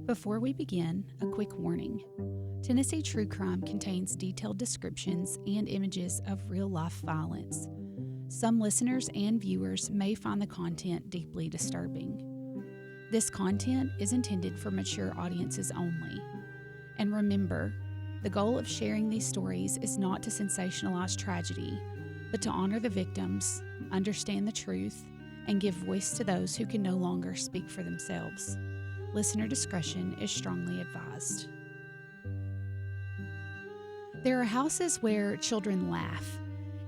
Before we begin, a quick warning. Tennessee True Crime contains detailed descriptions and images of real-life violence. Some listeners and viewers may find the content deeply disturbing. This content is intended for mature audiences only. And remember, the goal of sharing these stories is not to sensationalize tragedy, but to honor the victims, understand the truth, and give voice to those who can no longer speak for themselves. Listener discretion is strongly advised. There are houses where children laugh,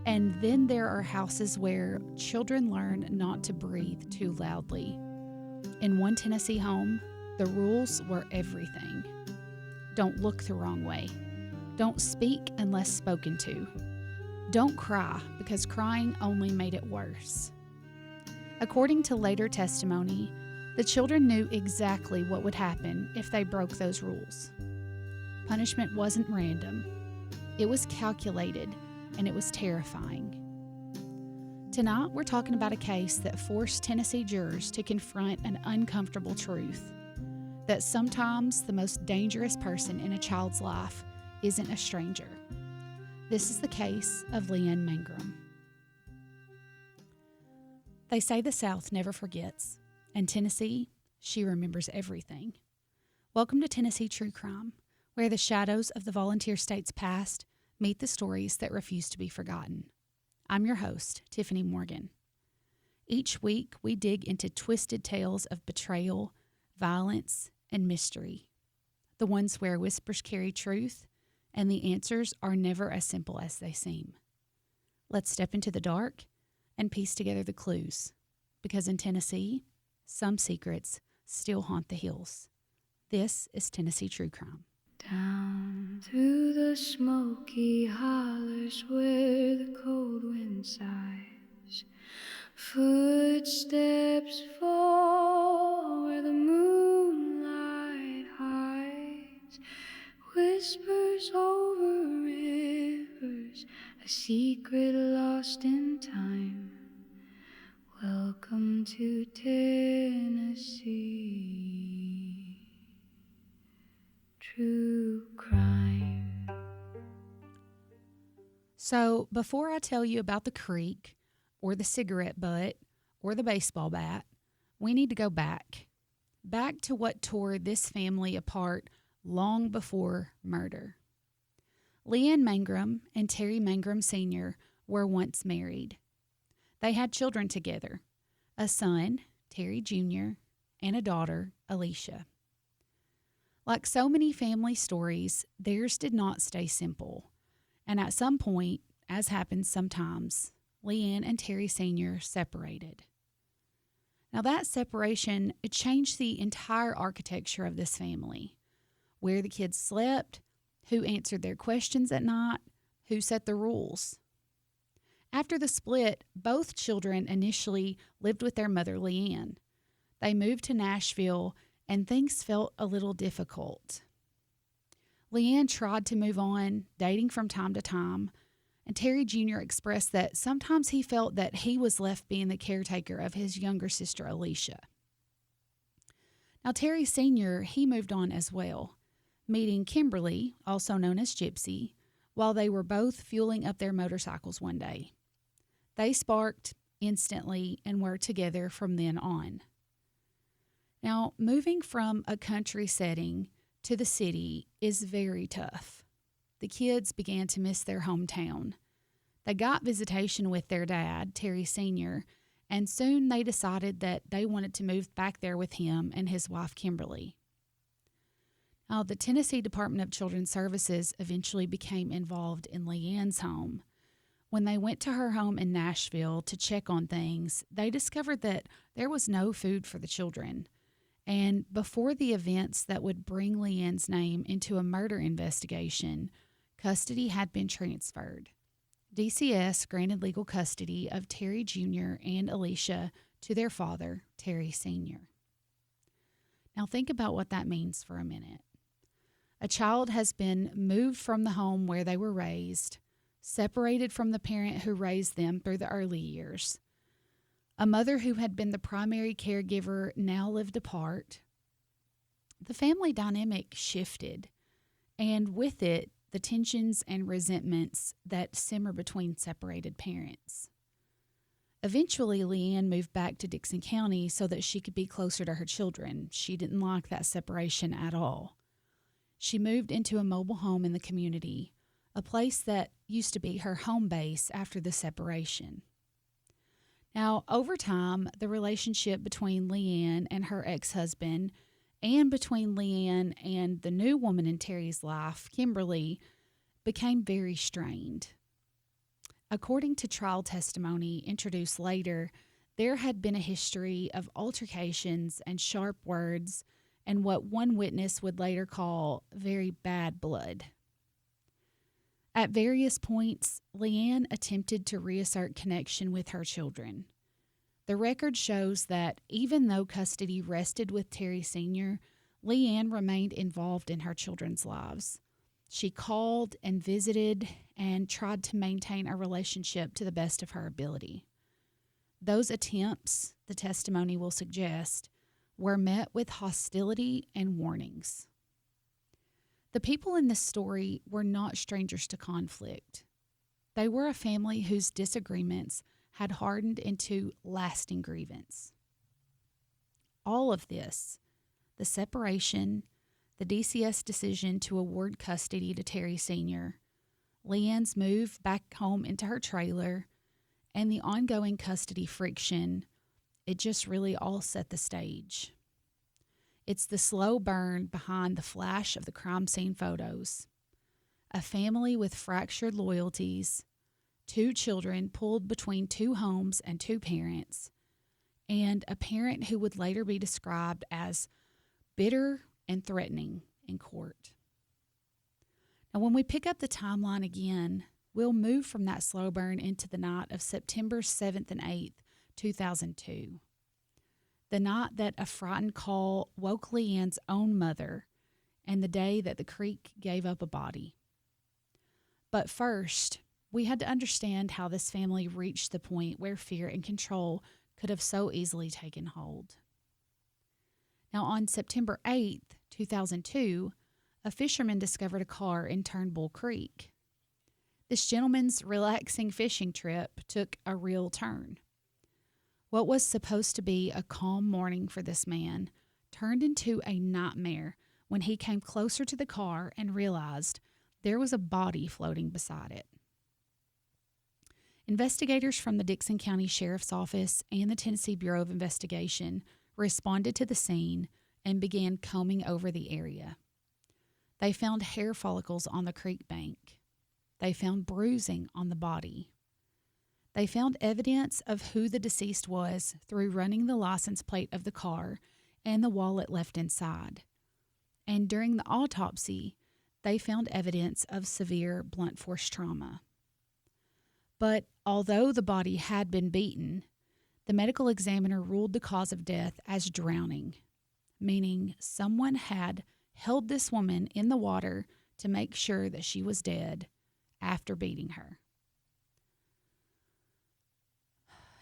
and then there are houses where children learn not to breathe too loudly. In one Tennessee home, the rules were everything. Don't look the wrong way. Don't speak unless spoken to. Don't cry, because crying only made it worse. According to later testimony, the children knew exactly what would happen if they broke those rules. Punishment wasn't random. It was calculated, and it was terrifying. Tonight, we're talking about a case that forced Tennessee jurors to confront an uncomfortable truth: that sometimes the most dangerous person in a child's life isn't a stranger. This is the case of Leanne Mangrum. They say the South never forgets, and Tennessee, she remembers everything. Welcome to Tennessee True Crime, where the shadows of the volunteer state's past meet the stories that refuse to be forgotten. I'm your host, Tiffany Morgan. Each week, we dig into twisted tales of betrayal, violence, and mystery. The ones where whispers carry truth, and the answers are never as simple as they seem. Let's step into the dark and piece together the clues, because in Tennessee, some secrets still haunt the hills. This is Tennessee True Crime. Down through the smoky hollers where the cold wind sighs, footsteps fall where the moonlight hides, whispers over rivers, a secret lost in time. Welcome to Tennessee True Crime. So, before I tell you about the creek, or the cigarette butt, or the baseball bat, we need to go back to what tore this family apart long before murder. Leanne Mangrum and Terry Mangrum Sr. were once married. They had children together, a son, Terry Jr., and a daughter, Alicia. Like so many family stories, theirs did not stay simple. And at some point, as happens sometimes, Leanne and Terry Sr. separated. Now that separation, it changed the entire architecture of this family. Where the kids slept, who answered their questions at night, who set the rules. After the split, both children initially lived with their mother, Leanne. They moved to Nashville, and things felt a little difficult. Leanne tried to move on, dating from time to time, and Terry Jr. expressed that sometimes he felt that he was left being the caretaker of his younger sister, Alicia. Now, Terry Sr., he moved on as well, meeting Kimberly, also known as Gypsy, while they were both fueling up their motorcycles one day. They sparked instantly and were together from then on. Now, moving from a country setting to the city is very tough. The kids began to miss their hometown. They got visitation with their dad, Terry Sr., and soon they decided that they wanted to move back there with him and his wife, Kimberly. Now, the Tennessee Department of Children's Services eventually became involved in Leanne's home. When they went to her home in Nashville to check on things, they discovered that there was no food for the children. And before the events that would bring Leanne's name into a murder investigation, custody had been transferred. DCS granted legal custody of Terry Jr. and Alicia to their father, Terry Sr. Now think about what that means for a minute. A child has been moved from the home where they were raised, separated from the parent who raised them through the early years. A mother who had been the primary caregiver now lived apart. the family dynamic shifted, and with it, the tensions and resentments that simmer between separated parents. Eventually, Leanne moved back to Dixon County so that she could be closer to her children. She didn't like that separation at all. She moved into a mobile home in the community, a place that used to be her home base after the separation. Now, over time, the relationship between Leanne and her ex-husband and between Leanne and the new woman in Terry's life, Kimberly, became very strained. According to trial testimony introduced later, there had been a history of altercations and sharp words and what one witness would later call very bad blood. At various points, Leanne attempted to reassert connection with her children. The record shows that even though custody rested with Terry Sr., Leanne remained involved in her children's lives. She called and visited and tried to maintain a relationship to the best of her ability. Those attempts, the testimony will suggest, were met with hostility and warnings. The people in this story were not strangers to conflict. They were a family whose disagreements had hardened into lasting grievance. All of this, the separation, the DCS decision to award custody to Terry Sr., Leanne's move back home into her trailer, and the ongoing custody friction, it just really all set the stage. It's the slow burn behind the flash of the crime scene photos. A family with fractured loyalties, 2 children pulled between 2 homes and 2 parents, and a parent who would later be described as bitter and threatening in court. Now, when we pick up the timeline again, we'll move from that slow burn into the night of September 7th and 8th, 2002. The night that a frightened call woke Leanne's own mother, and the day that the creek gave up a body. But first, we had to understand how this family reached the point where fear and control could have so easily taken hold. Now, on September 8th, 2002, a fisherman discovered a car in Turnbull Creek. This gentleman's relaxing fishing trip took a real turn. What was supposed to be a calm morning for this man turned into a nightmare when he came closer to the car and realized there was a body floating beside it. Investigators from the Dixon County Sheriff's Office and the Tennessee Bureau of Investigation responded to the scene and began combing over the area. They found hair follicles on the creek bank. They found bruising on the body. They found evidence of who the deceased was through running the license plate of the car and the wallet left inside. And during the autopsy, they found evidence of severe blunt force trauma. But although the body had been beaten, the medical examiner ruled the cause of death as drowning, meaning someone had held this woman in the water to make sure that she was dead after beating her.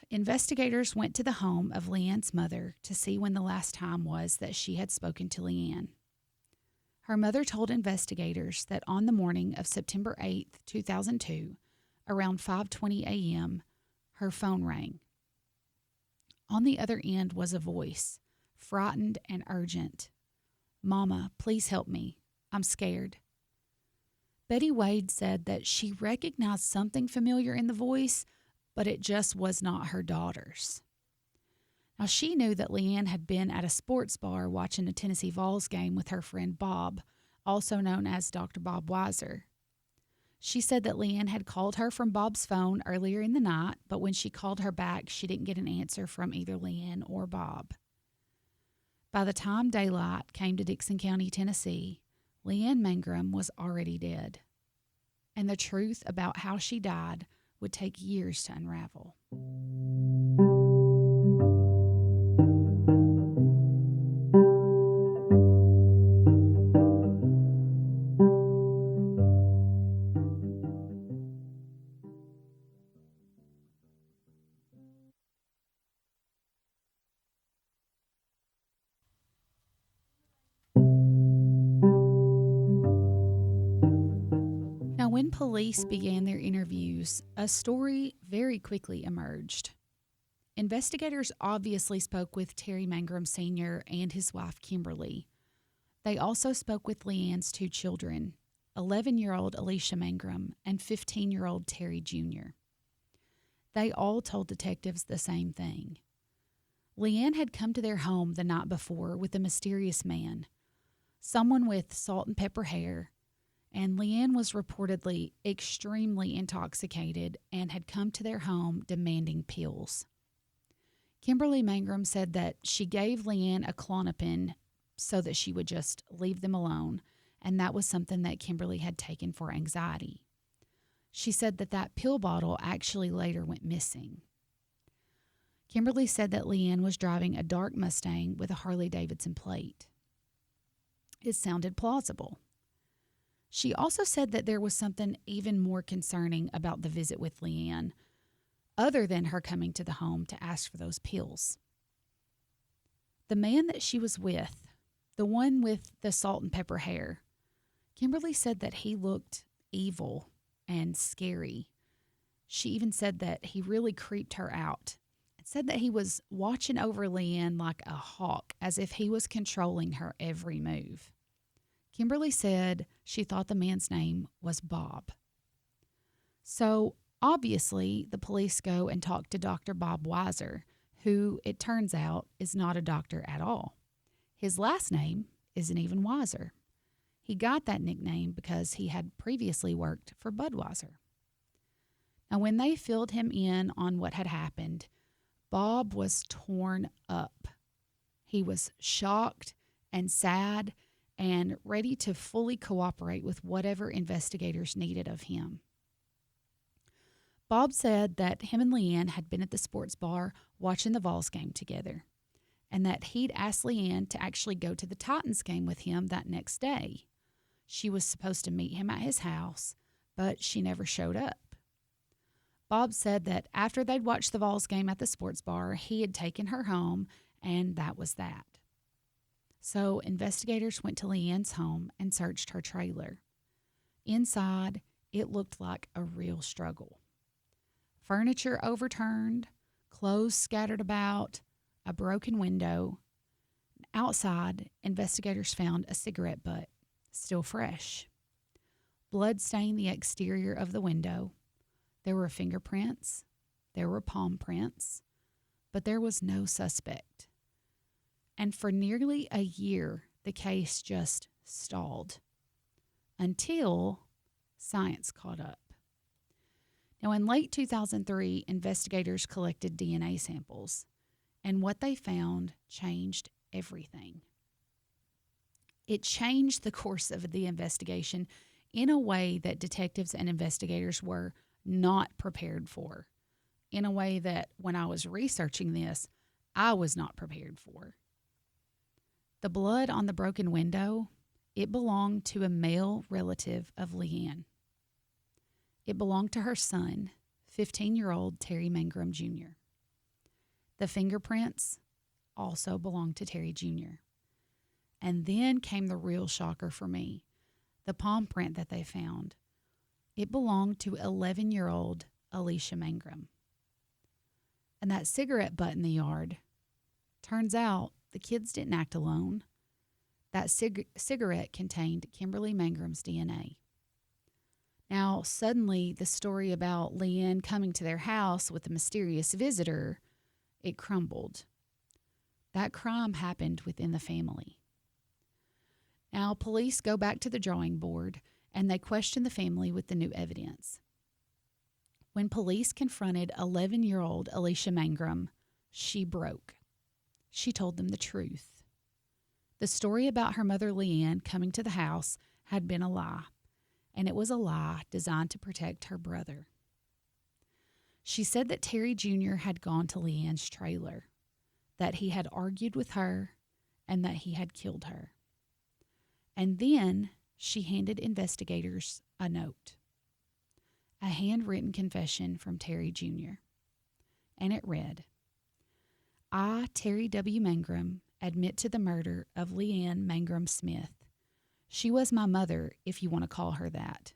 Investigators went to the home of Leanne's mother to see when the last time was that she had spoken to Leanne. Her mother told investigators that on the morning of September 8th, 2002, around 5:20 a.m., her phone rang. On the other end was a voice, frightened and urgent. "Mama, please help me. I'm scared." Betty Wade said that she recognized something familiar in the voice, but it just was not her daughter's. Now, she knew that Leanne had been at a sports bar watching a Tennessee Vols game with her friend Bob, also known as Dr. Bob Weiser. She said that Leanne had called her from Bob's phone earlier in the night, but when she called her back, she didn't get an answer from either Leanne or Bob. By the time daylight came to Dixon County, Tennessee, Leanne Mangrum was already dead. And the truth about how she died would take years to unravel. police began their interviews, a story very quickly emerged. Investigators obviously spoke with Terry Mangrum Sr. and his wife, Kimberly. They also spoke with Leanne's two children, 11-year-old Alicia Mangrum and 15-year-old Terry Jr. They all told detectives the same thing. Leanne had come to their home the night before with a mysterious man, someone with salt and pepper hair, and Leanne was reportedly extremely intoxicated and had come to their home demanding pills. Kimberly Mangrum said that she gave Leanne a Klonopin so that she would just leave them alone, and that was something that Kimberly had taken for anxiety. She said that that pill bottle actually later went missing. Kimberly said that Leanne was driving a dark Mustang with a Harley-Davidson plate. It sounded plausible. She also said that there was something even more concerning about the visit with Leanne, other than her coming to the home to ask for those pills. The man that she was with, the one with the salt and pepper hair, Kimberly said that he looked evil and scary. She even said that he really creeped her out and said that he was watching over Leanne like a hawk, as if he was controlling her every move. Kimberly said she thought the man's name was Bob. So, obviously, the police go and talk to Dr. Bob Weiser, who, it turns out, is not a doctor at all. His last name isn't even Weiser. He got that nickname because he had previously worked for Budweiser. Now, when they filled him in on what had happened, Bob was torn up. He was shocked and sad and ready to fully cooperate with whatever investigators needed of him. Bob said that him and Leanne had been at the sports bar watching the Vols game together, and that he'd asked Leanne to actually go to the Titans game with him that next day. She was supposed to meet him at his house, but she never showed up. Bob said that after they'd watched the Vols game at the sports bar, he had taken her home, and that was that. So investigators went to Leanne's home and searched her trailer. Inside, it looked like a real struggle. Furniture overturned, clothes scattered about, a broken window. Outside, investigators found a cigarette butt, still fresh. Blood stained the exterior of the window. There were fingerprints. There were palm prints. But there was no suspect. And for nearly a year, the case just stalled until science caught up. Now, in late 2003, investigators collected DNA samples, and what they found changed everything. It changed the course of the investigation in a way that detectives and investigators were not prepared for, in a way that when I was researching this, I was not prepared for. The blood on the broken window, it belonged to a male relative of Leanne. It belonged to her son, 15-year-old Terry Mangrum Jr. The fingerprints also belonged to Terry Jr. And then came the real shocker for me, the palm print that they found. It belonged to 11-year-old Alicia Mangrum. And that cigarette butt in the yard, turns out the kids didn't act alone. That cigarette contained Kimberly Mangrum's DNA. Now, suddenly, the story about Leanne coming to their house with a mysterious visitor, it crumbled. That crime happened within the family. Now, police go back to the drawing board, and they question the family with the new evidence. When police confronted 11-year-old Alicia Mangrum, she broke. She told them the truth. The story about her mother Leanne coming to the house had been a lie, and it was a lie designed to protect her brother. She said that Terry Jr. had gone to Leanne's trailer, that he had argued with her, and that he had killed her. And then she handed investigators a note, a handwritten confession from Terry Jr. And it read, "I, Terry W. Mangrum, admit to the murder of Leanne Mangrum Smith. She was my mother, if you want to call her that.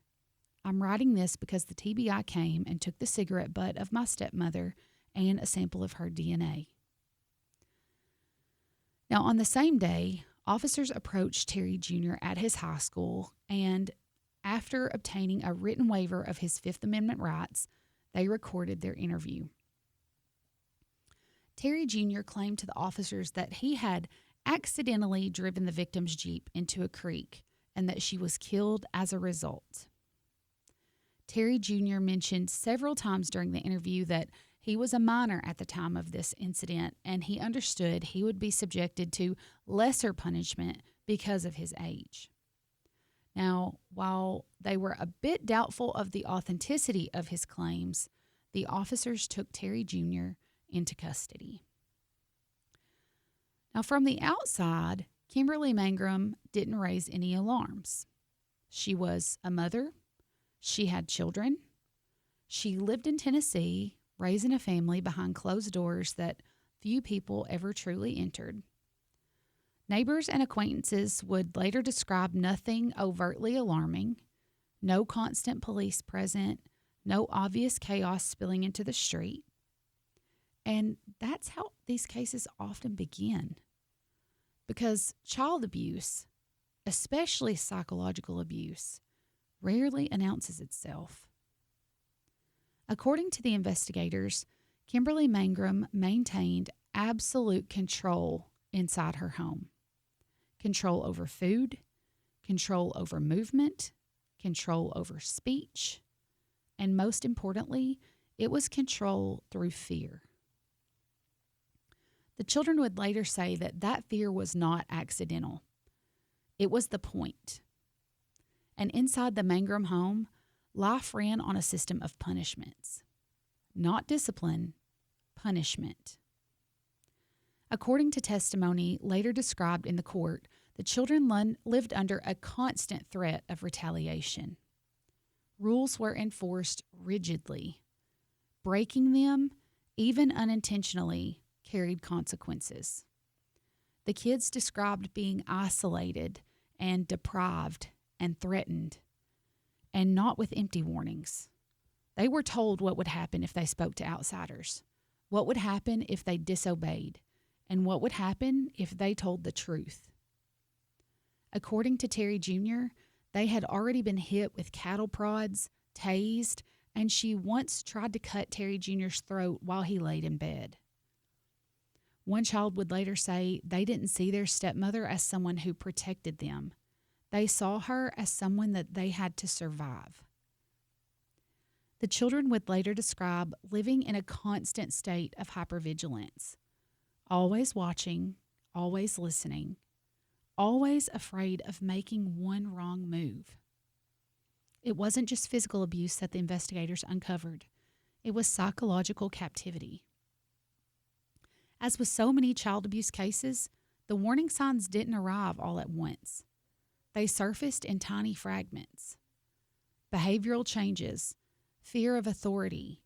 I'm writing this because the TBI came and took the cigarette butt of my stepmother and a sample of her DNA. Now, on the same day, officers approached Terry Jr. at his high school, and after obtaining a written waiver of his Fifth Amendment rights, they recorded their interview. Terry Jr. claimed to the officers that he had accidentally driven the victim's Jeep into a creek and that she was killed as a result. Terry Jr. mentioned several times during the interview that he was a minor at the time of this incident, and he understood he would be subjected to lesser punishment because of his age. Now, while they were a bit doubtful of the authenticity of his claims, the officers took Terry Jr. into custody. Now, from the outside, Kimberly Mangrum didn't raise any alarms. She was a mother. She had children. She lived in Tennessee, raising a family behind closed doors that few people ever truly entered. Neighbors and acquaintances would later describe nothing overtly alarming, no constant police present, no obvious chaos spilling into the street. And that's how these cases often begin. Because child abuse, especially psychological abuse, rarely announces itself. According to the investigators, Kimberly Mangrum maintained absolute control inside her home. Control over food, control over movement, control over speech, and most importantly, it was control through fear. The children would later say that that fear was not accidental. It was the point. And inside the Mangrum home, life ran on a system of punishments. Not discipline, punishment. According to testimony later described in the court, the children lived under a constant threat of retaliation. Rules were enforced rigidly. Breaking them, even unintentionally, carried consequences. The kids described being isolated and deprived and threatened, and not with empty warnings. They were told what would happen if they spoke to outsiders, what would happen if they disobeyed, and what would happen if they told the truth. According to Terry Jr., they had already been hit with cattle prods, tased, and she once tried to cut Terry Jr.'s throat while he laid in bed. One child would later say they didn't see their stepmother as someone who protected them. They saw her as someone that they had to survive. The children would later describe living in a constant state of hypervigilance, always watching, always listening, always afraid of making one wrong move. It wasn't just physical abuse that the investigators uncovered. It was psychological captivity. As with so many child abuse cases, the warning signs didn't arrive all at once. They surfaced in tiny fragments. Behavioral changes, fear of authority,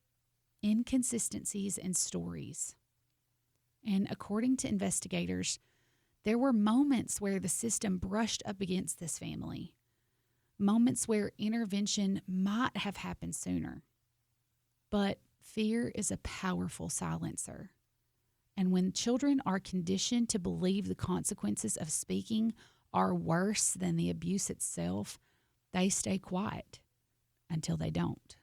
inconsistencies in stories. And according to investigators, there were moments where the system brushed up against this family, moments where intervention might have happened sooner. But fear is a powerful silencer. And when children are conditioned to believe the consequences of speaking are worse than the abuse itself, they stay quiet until they don't.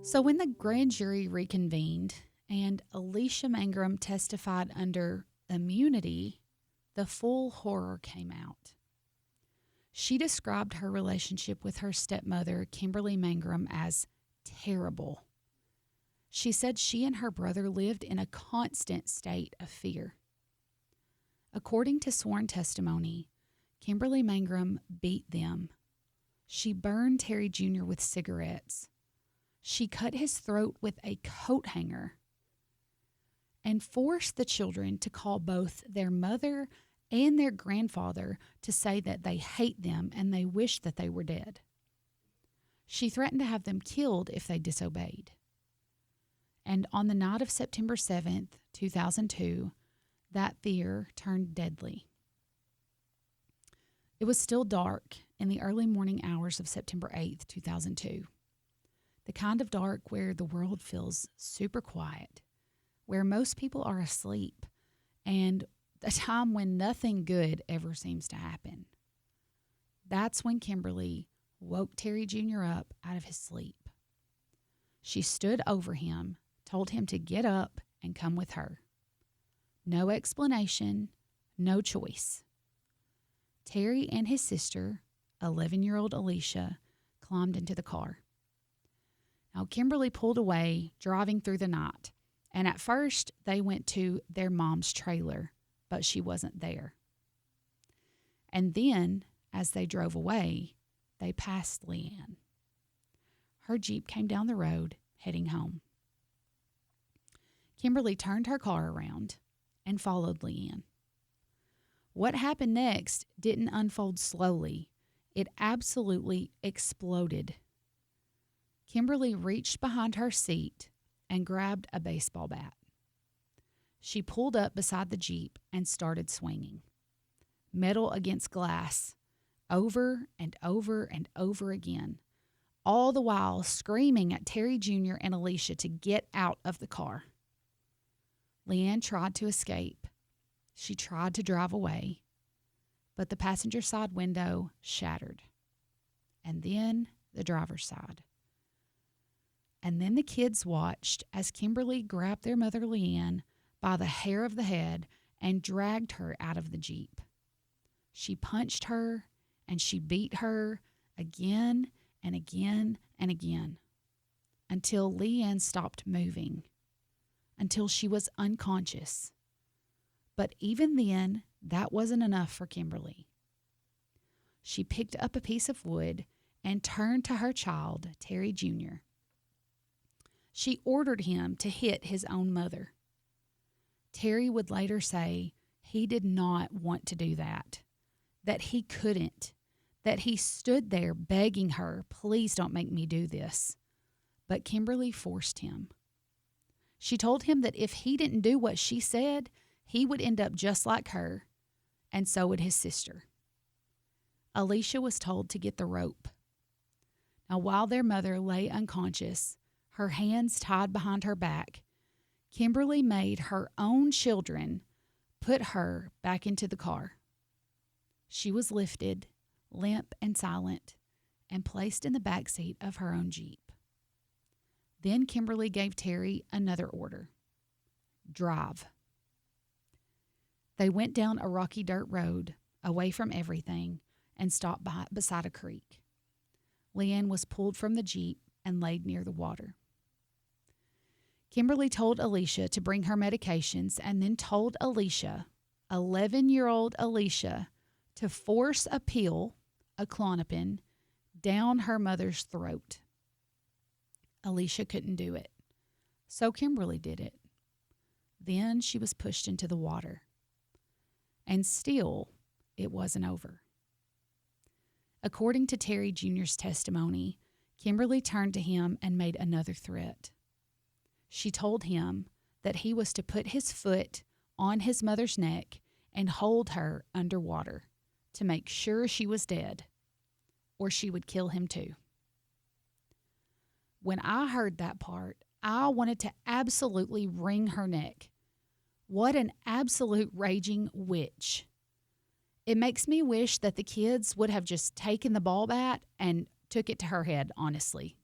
So when the grand jury reconvened and Alicia Mangrum testified under immunity, the full horror came out. She described her relationship with her stepmother, Kimberly Mangrum, as terrible. She said she and her brother lived in a constant state of fear. According to sworn testimony, Kimberly Mangrum beat them. She burned Terry Jr. with cigarettes. She cut his throat with a coat hanger. and forced the children to call both their mother and their grandfather to say that they hate them and they wish that they were dead. She threatened to have them killed if they disobeyed. And on the night of September 7th, 2002, that fear turned deadly. It was still dark in the early morning hours of September 8th, 2002. The kind of dark where the world feels super quiet, where most people are asleep, and a time when nothing good ever seems to happen. That's when Kimberly woke Terry Jr. up out of his sleep. She stood over him, told him to get up and come with her. No explanation, no choice. Terry and his sister, 11-year-old Alicia, climbed into the car. Now, Kimberly pulled away, driving through the night, and at first they went to their mom's trailer, but she wasn't there. And then, as they drove away, they passed Leanne. Her Jeep came down the road, heading home. Kimberly turned her car around and followed Leanne. What happened next didn't unfold slowly. It absolutely exploded. Kimberly reached behind her seat and grabbed a baseball bat. She pulled up beside the Jeep and started swinging. Metal against glass, over and over and over again, all the while screaming at Terry Jr. and Alicia to get out of the car. Leanne tried to escape. She tried to drive away, but the passenger side window shattered. And then the driver's side. And then the kids watched as Kimberly grabbed their mother Leanne by the hair of the head and dragged her out of the Jeep. She punched her and she beat her again and again and again until Leanne stopped moving, until she was unconscious. But even then, that wasn't enough for Kimberly. She picked up a piece of wood and turned to her child, Terry Jr. She ordered him to hit his own mother. Terry would later say he did not want to do that he couldn't, that he stood there begging her, please don't make me do this. But Kimberly forced him. She told him that if he didn't do what she said, he would end up just like her, and so would his sister. Alicia was told to get the rope. Now, while their mother lay unconscious, her hands tied behind her back, Kimberly made her own children put her back into the car. She was lifted, limp and silent, and placed in the back seat of her own Jeep. Then Kimberly gave Terry another order. Drive. They went down a rocky dirt road, away from everything, and stopped beside a creek. Leanne was pulled from the Jeep and laid near the water. Kimberly told Alicia to bring her medications and then told Alicia, 11-year-old Alicia, to force a pill, a Klonopin, down her mother's throat. Alicia couldn't do it, so Kimberly did it. Then she was pushed into the water. And still, it wasn't over. According to Terry Jr.'s testimony, Kimberly turned to him and made another threat. She told him that he was to put his foot on his mother's neck and hold her underwater to make sure she was dead, or she would kill him too. When I heard that part, I wanted to absolutely wring her neck. What an absolute raging witch. It makes me wish that the kids would have just taken the ball bat and took it to her head, honestly.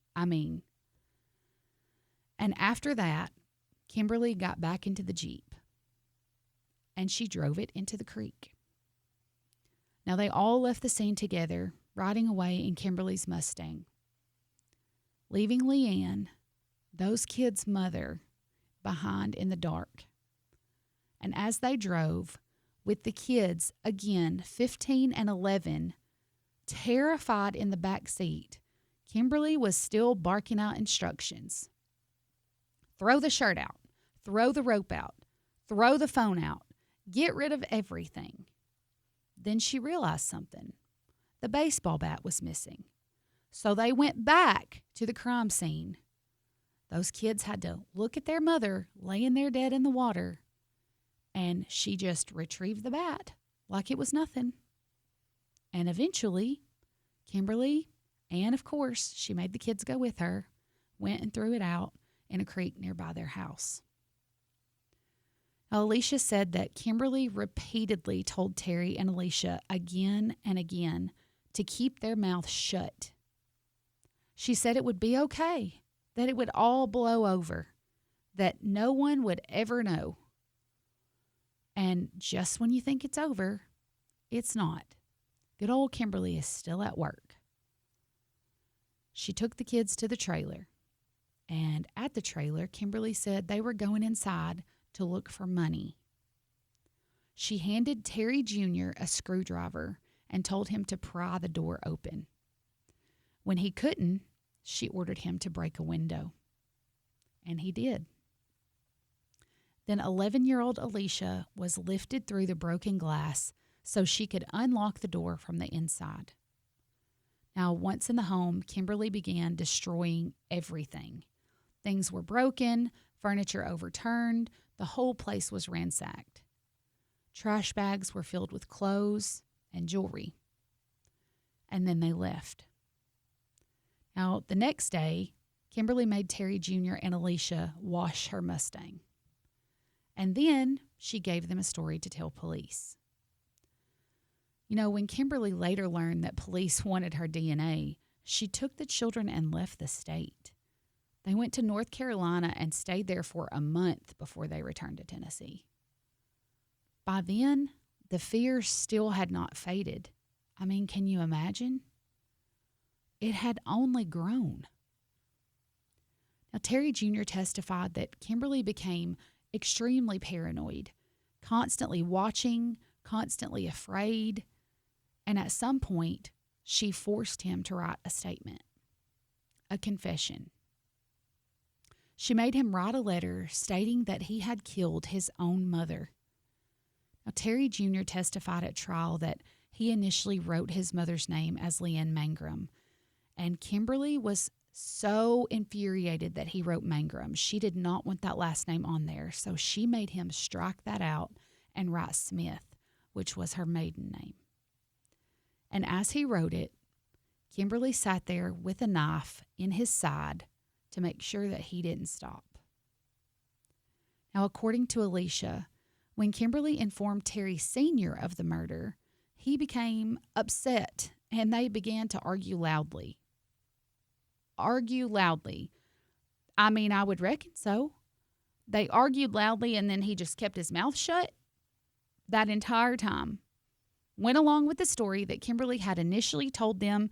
And after that, Kimberly got back into the Jeep, and she drove it into the creek. Now, they all left the scene together, riding away in Kimberly's Mustang, leaving Leanne, those kids' mother, behind in the dark. And as they drove, with the kids, again, 15 and 11, terrified in the back seat, Kimberly was still barking out instructions. Throw the shirt out. Throw the rope out. throw the phone out, get rid of everything. Then she realized something. The baseball bat was missing. So they went back to the crime scene. Those kids had to look at their mother laying there dead in the water, and she just retrieved the bat like it was nothing. And eventually, Kimberly, and of course, she made the kids go with her, went and threw it out in a creek nearby their house. Now, Alicia said that Kimberly repeatedly told Terry and Alicia again and again to keep their mouths shut. She said it would be okay, that it would all blow over, that no one would ever know. And just when you think it's over, it's not. Good old Kimberly is still at work. She took the kids to the trailer. And at the trailer, Kimberly said they were going inside to look for money. She handed Terry Jr. a screwdriver and told him to pry the door open. When he couldn't, she ordered him to break a window. And he did. Then 11-year-old Alicia was lifted through the broken glass so she could unlock the door from the inside. Now, once in the home, Kimberly began destroying everything. Things were broken, furniture overturned, the whole place was ransacked. Trash bags were filled with clothes and jewelry. And then they left. Now, the next day, Kimberly made Terry Jr. and Alicia wash her Mustang. And then she gave them a story to tell police. You know, when Kimberly later learned that police wanted her DNA, she took the children and left the state. They went to North Carolina and stayed there for a month before they returned to Tennessee. By then, the fear still had not faded. I mean, can you imagine? It had only grown. Now, Terry Jr. testified that Kimberly became extremely paranoid, constantly watching, constantly afraid, and at some point, she forced him to write a statement, a confession. She made him write a letter stating that he had killed his own mother. Now, Terry Jr. testified at trial that he initially wrote his mother's name as Leanne Mangrum, and Kimberly was so infuriated that he wrote Mangrum. She did not want that last name on there, so she made him strike that out and write Smith, which was her maiden name. And as he wrote it, Kimberly sat there with a knife in his side to make sure that he didn't stop. Now, according to Alicia, when Kimberly informed Terry Sr. of the murder, he became upset and they began to argue loudly. I mean, I would reckon so. They argued loudly and then he just kept his mouth shut that entire time. Went along with the story that Kimberly had initially told them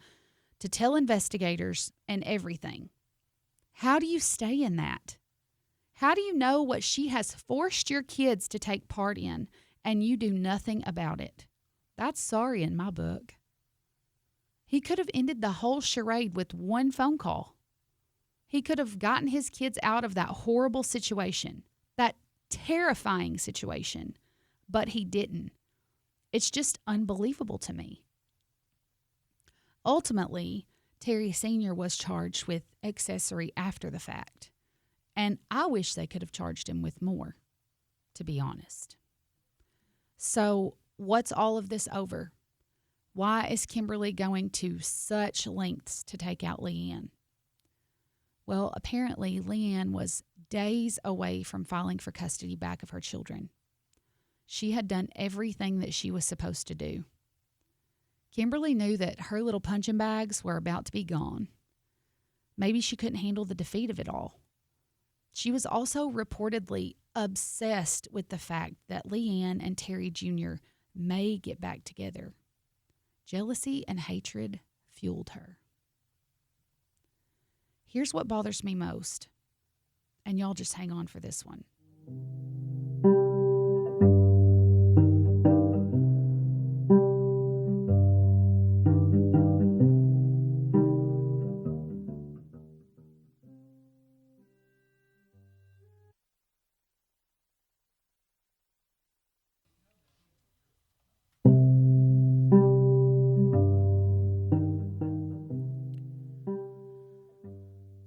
to tell investigators and everything. How do you stay in that? How do you know what she has forced your kids to take part in and you do nothing about it? That's sorry in my book. He could have ended the whole charade with one phone call. He could have gotten his kids out of that horrible situation, that terrifying situation, but he didn't. It's just unbelievable to me. Ultimately, Terry Sr. was charged with accessory after the fact, and I wish they could have charged him with more, to be honest. So, what's all of this over? Why is Kimberly going to such lengths to take out Leanne? Well, apparently Leanne was days away from filing for custody back of her children. She had done everything that she was supposed to do. Kimberly knew that her little punching bags were about to be gone. Maybe she couldn't handle the defeat of it all. She was also reportedly obsessed with the fact that Leanne and Terry Jr. may get back together. Jealousy and hatred fueled her. Here's what bothers me most, and y'all just hang on for this one.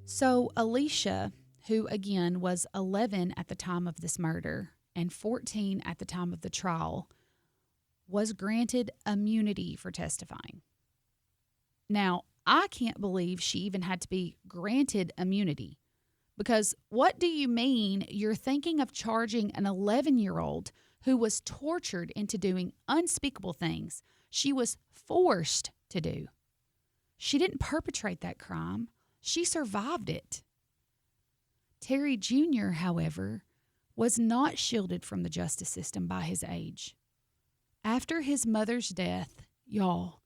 So Alicia, who again was 11 at the time of this murder and 14 at the time of the trial, was granted immunity for testifying. Now, I can't believe she even had to be granted immunity, because what do you mean you're thinking of charging an 11-year-old who was tortured into doing unspeakable things she was forced to do? She didn't perpetrate that crime. She survived it. Terry Jr., however, was not shielded from the justice system by his age. After his mother's death, y'all,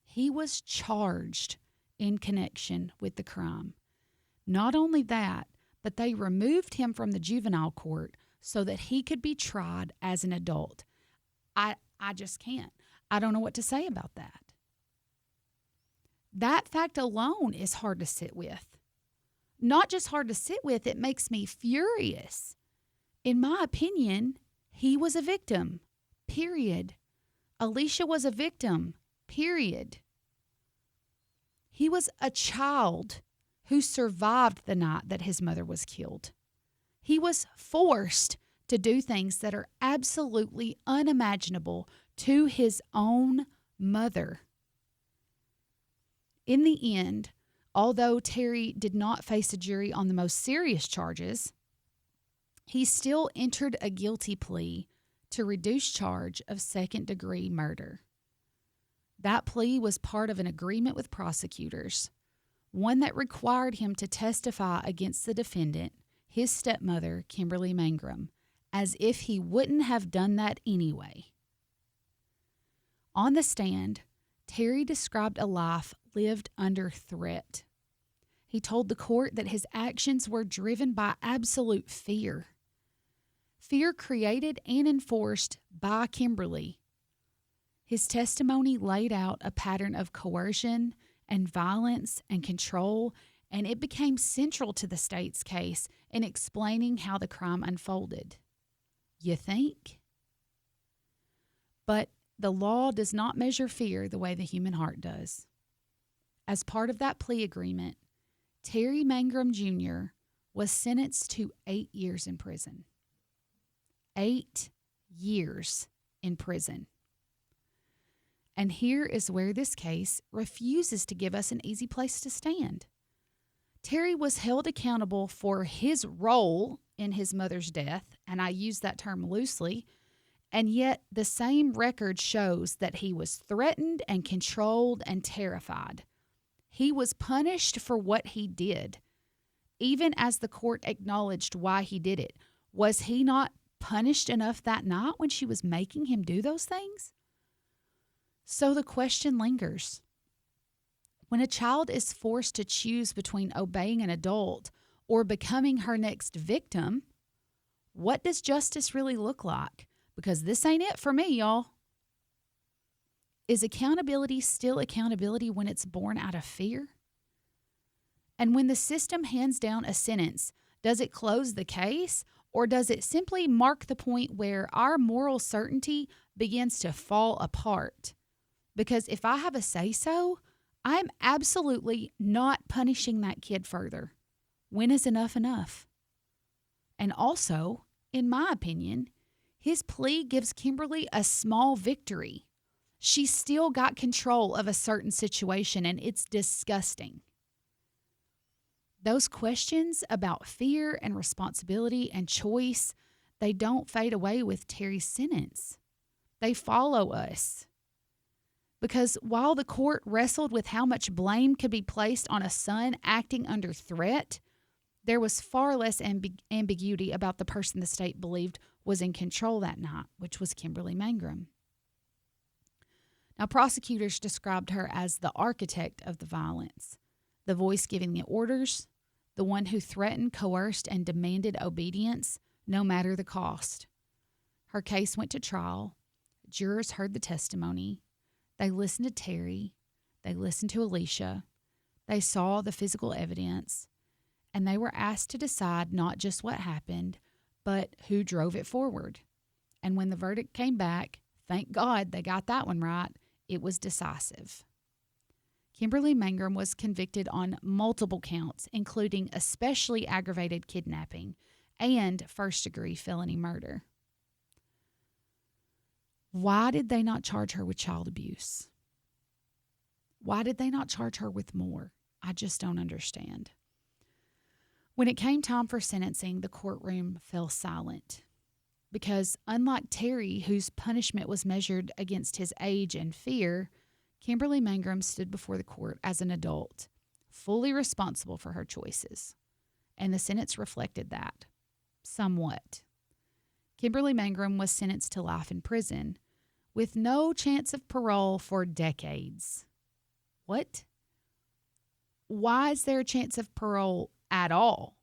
he was charged in connection with the crime. Not only that, but they removed him from the juvenile court so that he could be tried as an adult. I just can't. I don't know what to say about that. That fact alone is hard to sit with. Not just hard to sit with, it makes me furious. In my opinion, he was a victim, period. Alicia was a victim, period. He was a child who survived the night that his mother was killed. He was forced to do things that are absolutely unimaginable to his own mother. In the end, although Terry did not face a jury on the most serious charges, he still entered a guilty plea to reduced charge of second-degree murder. That plea was part of an agreement with prosecutors, one that required him to testify against the defendant, his stepmother, Kimberly Mangrum, as if he wouldn't have done that anyway. On the stand, Terry described a life lived under threat. He told the court that his actions were driven by absolute fear. Fear created and enforced by Kimberly. His testimony laid out a pattern of coercion and violence and control, and it became central to the state's case in explaining how the crime unfolded. You think? But the law does not measure fear the way the human heart does. As part of that plea agreement, Terry Mangrum Jr. was sentenced to 8 years in prison. 8 years in prison. And here is where this case refuses to give us an easy place to stand. Terry was held accountable for his role in his mother's death, and I use that term loosely, and yet the same record shows that he was threatened and controlled and terrified. He was punished for what he did, even as the court acknowledged why he did it. Was he not punished enough that night when she was making him do those things? So the question lingers. When a child is forced to choose between obeying an adult or becoming her next victim, what does justice really look like? Because this ain't it for me, y'all. Is accountability still accountability when it's born out of fear? And when the system hands down a sentence, does it close the case, or does it simply mark the point where our moral certainty begins to fall apart? Because if I have a say-so, I'm absolutely not punishing that kid further. When is enough enough? And also, in my opinion, his plea gives Kimberly a small victory. She still got control of a certain situation, and it's disgusting. Those questions about fear and responsibility and choice, they don't fade away with Terry's sentence. They follow us. Because while the court wrestled with how much blame could be placed on a son acting under threat, there was far less ambiguity about the person the state believed was in control that night, which was Kimberly Mangrum. Now, prosecutors described her as the architect of the violence, the voice giving the orders, the one who threatened, coerced, and demanded obedience, no matter the cost. Her case went to trial. Jurors heard the testimony. They listened to Terry. They listened to Alicia. They saw the physical evidence. And they were asked to decide not just what happened, but who drove it forward. And when the verdict came back, thank God they got that one right, it was decisive. Kimberly Mangrum was convicted on multiple counts, including especially aggravated kidnapping and first-degree felony murder. Why did they not charge her with child abuse? Why did they not charge her with more? I just don't understand. When it came time for sentencing, the courtroom fell silent because, unlike Terry, whose punishment was measured against his age and fear, Kimberly Mangrum stood before the court as an adult, fully responsible for her choices. And the sentence reflected that, somewhat. Kimberly Mangrum was sentenced to life in prison with no chance of parole for decades. What? Why is there a chance of parole at all?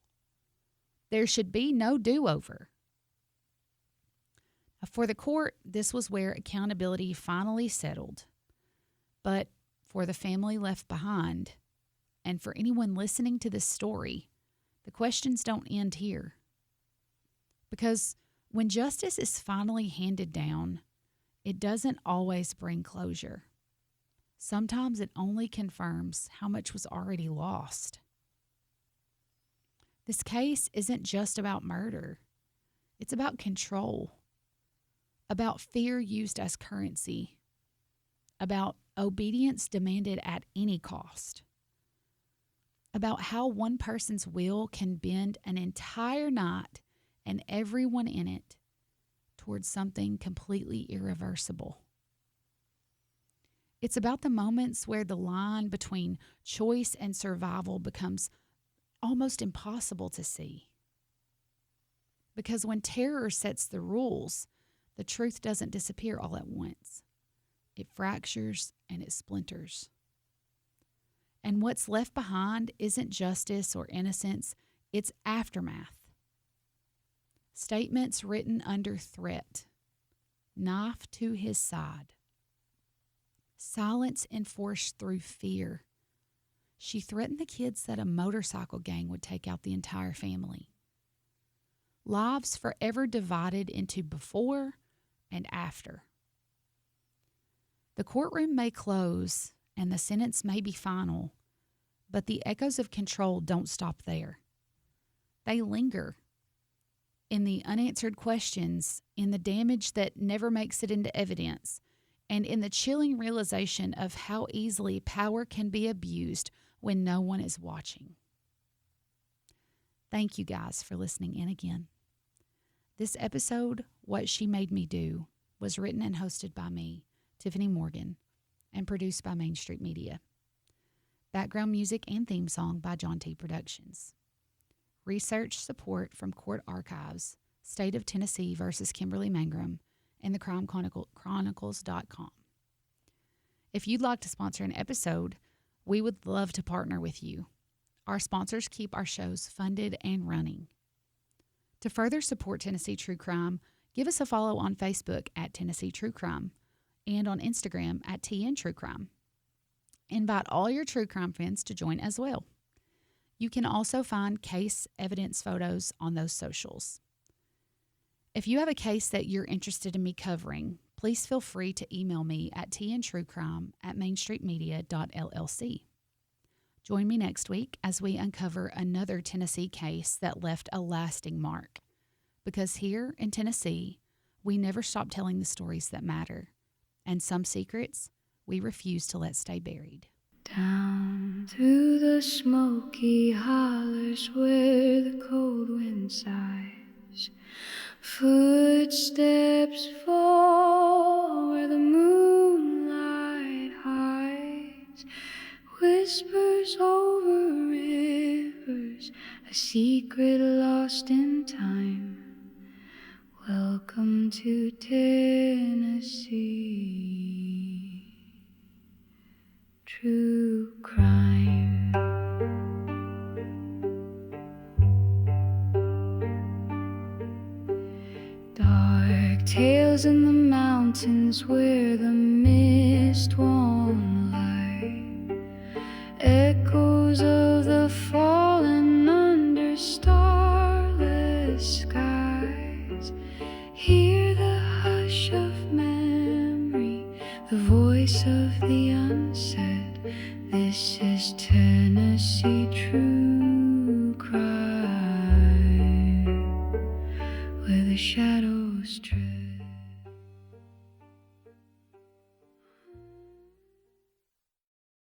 There should be no do-over. For the court, this was where accountability finally settled. But for the family left behind, and for anyone listening to this story, the questions don't end here. Because when justice is finally handed down, it doesn't always bring closure. Sometimes it only confirms how much was already lost. This case isn't just about murder. It's about control, about fear used as currency, about obedience demanded at any cost, about how one person's will can bend an entire night and everyone in it towards something completely irreversible. It's about the moments where the line between choice and survival becomes almost impossible to see. Because when terror sets the rules, the truth doesn't disappear all at once. It fractures and it splinters. And what's left behind isn't justice or innocence, it's aftermath. Statements written under threat. Knife to his side. Silence enforced through fear. She threatened the kids that a motorcycle gang would take out the entire family. Lives forever divided into before and after. The courtroom may close and the sentence may be final, but the echoes of control don't stop there. They linger in the unanswered questions, in the damage that never makes it into evidence, and in the chilling realization of how easily power can be abused when no one is watching. Thank you guys for listening in again. This episode, What She Made Me Do, was written and hosted by me, Tiffany Morgan, and produced by Main Street Media. Background music and theme song by John T. Productions. Research support from Court Archives, State of Tennessee versus Kimberly Mangrum, and thecrimechronicles.com. If you'd like to sponsor an episode, we would love to partner with you. Our sponsors keep our shows funded and running. To further support Tennessee True Crime, give us a follow on Facebook at Tennessee True Crime and on Instagram at TN True Crime. Invite all your true crime friends to join as well. You can also find case evidence photos on those socials. If you have a case that you're interested in me covering, please feel free to email me at tntruecrime@mainstreetmedia.llc. Join me next week as we uncover another Tennessee case that left a lasting mark. Because here in Tennessee, we never stop telling the stories that matter, and some secrets we refuse to let stay buried. Down through the smoky hollers where the cold wind sighs, footsteps fall where the moonlight hides, whispers over rivers, a secret lost in time. Welcome to Tennessee. True crime. Dark tales in the mountains where the mist won't lie. Echoes of the fallen under starless skies. Hear the hush of memory, the voice of the unsaid. This is Tennessee true crime, where the shadows tread.